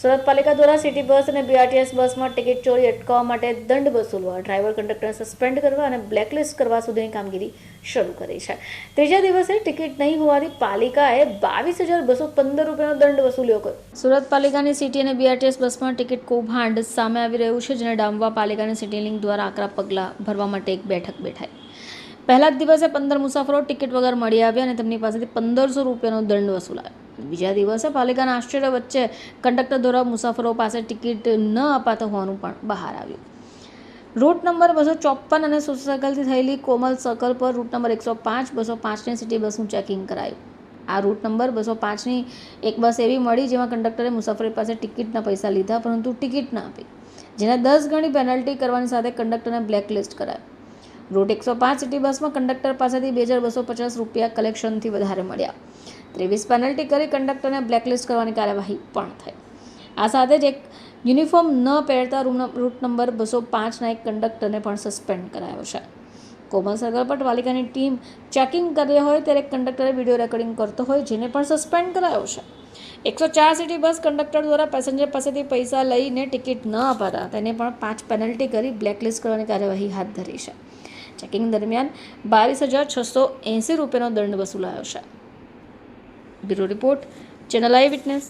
સુરત પાલિકા દ્વારા city bus અને બીઆરટીએસ બસમાં ટિકિટ ચોરી અટકાવવા માટે દંડ વસૂલવા, ડ્રાઈવર કંડક્ટરને સસ્પેન્ડ કરવા અને બ્લેકલિસ્ટ કરવા સુધીની કામગીરી શરૂ કરી છે. ત્રીજા દિવસે ટિકિટ નહીં હોવાથી પાલિકાએ 22,215 રૂપિયાનો દંડ વસૂલ્યો હતો. સુરત પાલિકાની સિટી અને બીઆરટીએસ બસમાં ટિકિટ કૌભાંડ સામે આવી રહ્યું છે, જેને ડામવા પાલિકાની સિટી લિંક દ્વારા આકરા પગલાં ભરવા માટે એક બેઠક બેઠાઈ. પહેલા જ દિવસે 15 મુસાફરો ટિકિટ વગર મળી આવ્યા અને તેમની પાસેથી 1,500 રૂપિયાનો દંડ વસૂલાયો. બીજા દિવસે પાલિકાના આશ્ચર્ય વચ્ચે કંડક્ટર દ્વારા મુસાફરો પાસે ટિકિટ ન અપાતા હોવાનું પણ બહાર આવ્યું. રૂટ નંબર 254 અને સોશિયલ સર્કલથી થયેલી કોમલ સર્કલ પર રૂટ નંબર 105, 205ની સિટી બસનું ચેકિંગ કરાયું. આ રૂટ નંબર 205ની એક બસ એવી મળી જેમાં કંડક્ટરે મુસાફરી પાસે ટિકિટના પૈસા લીધા પરંતુ ટિકિટ ના આપી, જેને 10 ગણી પેનલ્ટી કરવાની સાથે કંડક્ટરને બ્લેકલિસ્ટ કરાયો. રૂટ 105 સિટી બસમાં કંડક્ટર પાસેથી 2,250 રૂપિયા કલેક્શનથી વધારે મળ્યા. 23 પેનલ્ટી કરી કંડક્ટરને બ્લેકલિસ્ટ કરવાની કાર્યવાહી પણ થઈ. આ સાથે જ એક યુનિફોર્મ ન પહેરતા રૂટ નંબર 205ના એક કંડક્ટરને પણ સસ્પેન્ડ કરાયો છે. કોમલ સર્કલ પર પાલિકાની ટીમ ચેકિંગ કરી હોય ત્યારે કંડક્ટરે વિડીયો રેકોર્ડિંગ કરતો હોય, જેને પણ સસ્પેન્ડ કરાયો છે. 104 સિટી બસ કંડક્ટર દ્વારા પેસેન્જર પાસેથી પૈસા લઈને ટિકિટ ન અપાતા તેને પણ 5 પેનલ્ટી કરી બ્લેકલિસ્ટ કરવાની કાર્યવાહી હાથ ધરી છે. ચેકિંગ દરમિયાન 22,680 રૂપિયાનો દંડ વસૂલાયો છે. બ્યુરો રિપોર્ટ, ચેનલ આઈ વિટનેસ.